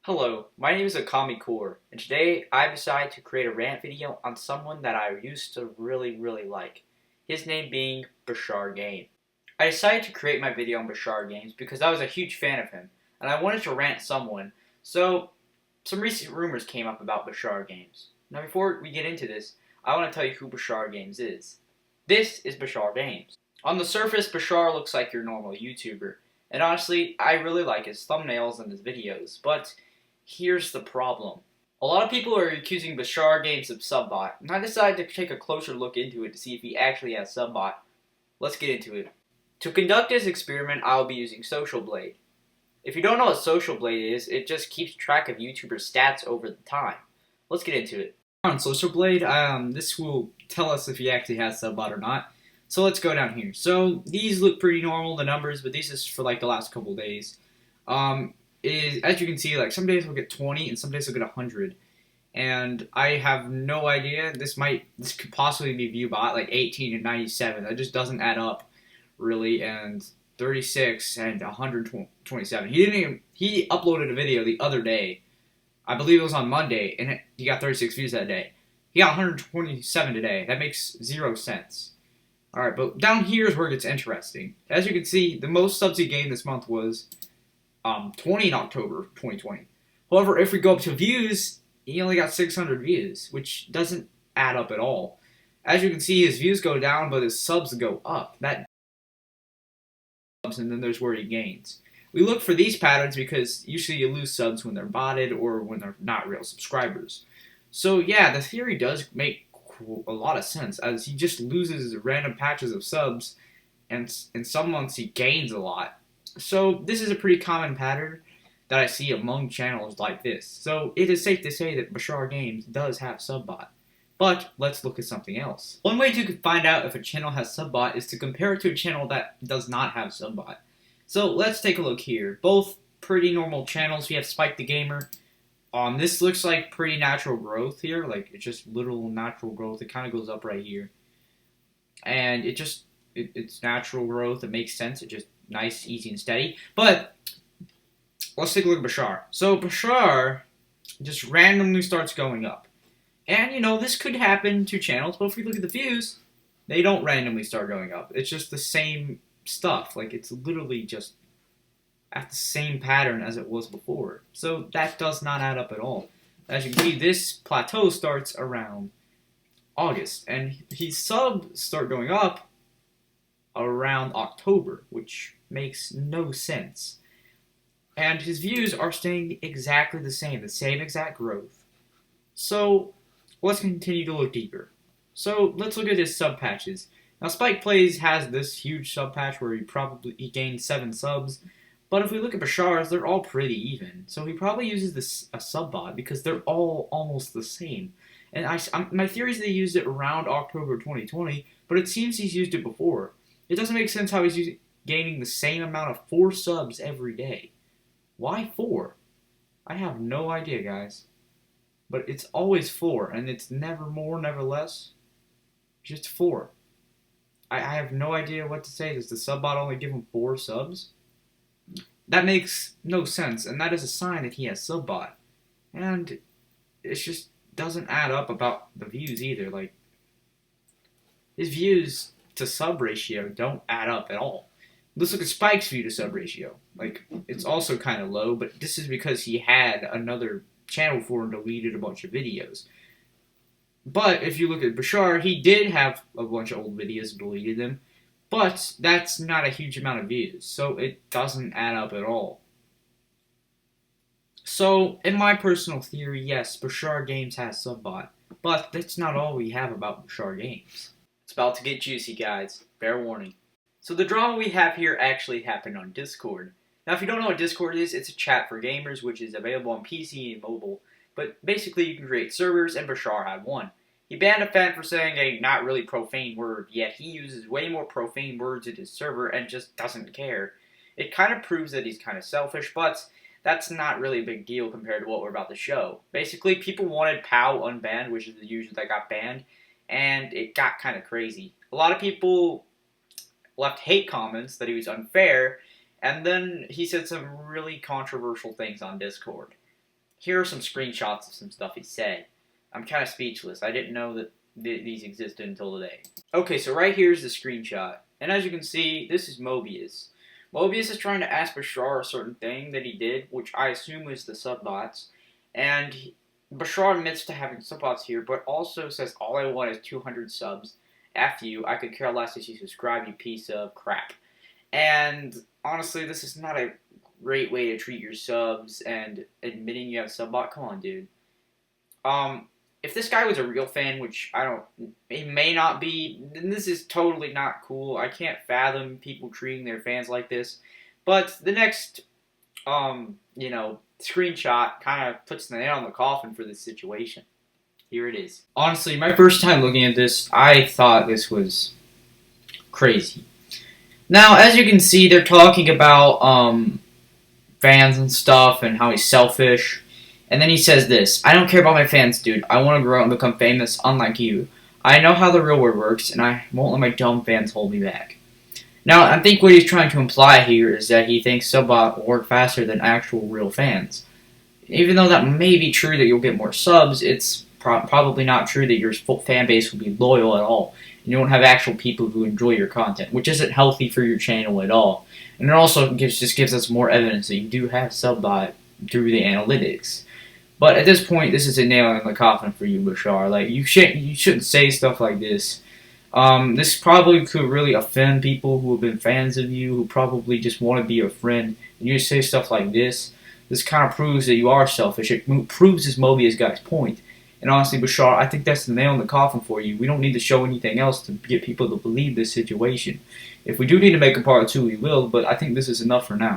Hello, my name is Akami Core, and today I decided to create a rant video on someone that I used to really like, his name being Bashar Game. I decided to create my video on Bashar Games because I was a huge fan of him, and I wanted to rant someone, so some recent rumors came up about Bashar Games. Now before we get into this, I want to tell you who Bashar Games is. This is Bashar Games. On the surface, Bashar looks like your normal YouTuber, and honestly, I really like his thumbnails and his videos, but here's the problem. A lot of people are accusing Bashar Games of subbot, and I decided to take a closer look into it to see if he actually has subbot. Let's get into it. To conduct this experiment, I'll be using Social Blade. If you don't know what Social Blade is, it just keeps track of YouTubers' stats over the time. Let's get into it. On Social Blade, this will tell us if he actually has subbot or not. So let's go down here. So these look pretty normal, the numbers, but these is for like the last couple days. As you can see, like some days we'll get 20 and some days we'll get 100. And I have no idea. This could possibly be ViewBot, like 18 and 97. That just doesn't add up, really. And 36 and 127. He uploaded a video the other day. I believe it was on Monday, and he got 36 views that day. He got 127 today. That makes 0 sense. Alright, but down here is where it gets interesting. As you can see, the most subs he gained this month was 20 in October 2020. However, if we go up to views, he only got 600 views, which doesn't add up at all. As you can see, his views go down, but his subs go up. And then there's where he gains. We look for these patterns because usually you lose subs when they're botted or when they're not real subscribers. So yeah, the theory does make a lot of sense, as he just loses random patches of subs, and in some months he gains a lot. So this is a pretty common pattern that I see among channels like this. So it is safe to say that Bashar Games does have subbot. But let's look at something else. One way to find out if a channel has subbot is to compare it to a channel that does not have subbot. So let's take a look here. Both pretty normal channels. We have Spike the Gamer. This looks like pretty natural growth here. Like, it's just literal natural growth. It kind of goes up right here. And it's natural growth. It makes sense. It's just nice, easy, and steady. But let's take a look at Bashar. So Bashar just randomly starts going up. And, you know, this could happen to channels, but if we look at the views, they don't randomly start going up. It's just the same stuff. Like, it's literally just at the same pattern as it was before. So that does not add up at all. As you can see, this plateau starts around August, and his subs start going up around October, which makes no sense. And his views are staying exactly the same exact growth. So let's continue to look deeper. So let's look at his sub patches. Now Spike Plays has this huge sub patch where he gained 7 subs. But if we look at Bashar's, they're all pretty even. So he probably uses a subbot because they're all almost the same. And my theory is they used it around October 2020, but it seems he's used it before. It doesn't make sense how he's gaining the same amount of 4 subs every day. Why 4? I have no idea, guys. But it's always 4, and it's never more, never less. Just 4. I have no idea what to say. Does the subbot only give him 4 subs? That makes no sense, and that is a sign that he has subbot. And it just doesn't add up about the views either. Like, his views to sub ratio don't add up at all. Let's look at Spike's view to sub ratio. Like, it's also kind of low, but this is because he had another channel for and deleted a bunch of videos. But if you look at Bashar, he did have a bunch of old videos and deleted them. But that's not a huge amount of views, so it doesn't add up at all. So, in my personal theory, yes, Bashar Games has subbot, but that's not all we have about Bashar Games. It's about to get juicy, guys. Fair warning. So the drama we have here actually happened on Discord. Now, if you don't know what Discord is, it's a chat for gamers, which is available on PC and mobile. But basically, you can create servers, and Bashar had one. He banned a fan for saying a not really profane word, yet he uses way more profane words in his server and just doesn't care. It kind of proves that he's kind of selfish, but that's not really a big deal compared to what we're about to show. Basically, people wanted POW unbanned, which is the user that got banned, and it got kind of crazy. A lot of people left hate comments that he was unfair, and then he said some really controversial things on Discord. Here are some screenshots of some stuff he said. I'm kind of speechless. I didn't know that these existed until today. Okay, so right here is the screenshot. And as you can see, this is Mobius. Mobius is trying to ask Bashar a certain thing that he did, which I assume is the subbots. And Bashar admits to having subbots here, but also says, all I want is 200 subs. After you, I could care less if you subscribe, you piece of crap. And honestly, this is not a great way to treat your subs, and admitting you have subbot. Come on, dude. If this guy was a real fan, which I don't, he may not be, then this is totally not cool. I can't fathom people treating their fans like this. But the next, screenshot kind of puts the nail in the coffin for this situation. Here it is. Honestly, my first time looking at this, I thought this was crazy. Now, as you can see, they're talking about fans and stuff and how he's selfish. And then he says this, I don't care about my fans, dude. I want to grow and become famous, unlike you. I know how the real world works, and I won't let my dumb fans hold me back. Now, I think what he's trying to imply here is that he thinks subbot will work faster than actual real fans. Even though that may be true that you'll get more subs, it's probably not true that your fan base will be loyal at all. And you won't have actual people who enjoy your content, which isn't healthy for your channel at all. And it also just gives us more evidence that you do have subbot through the analytics. But at this point, this is a nail in the coffin for you, Bashar. Like, you shouldn't say stuff like this. This probably could really offend people who have been fans of you, who probably just want to be your friend. And you say stuff like this. This kind of proves that you are selfish. It proves this Mobius guy's point. And honestly, Bashar, I think that's the nail in the coffin for you. We don't need to show anything else to get people to believe this situation. If we do need to make a part 2, we will, but I think this is enough for now.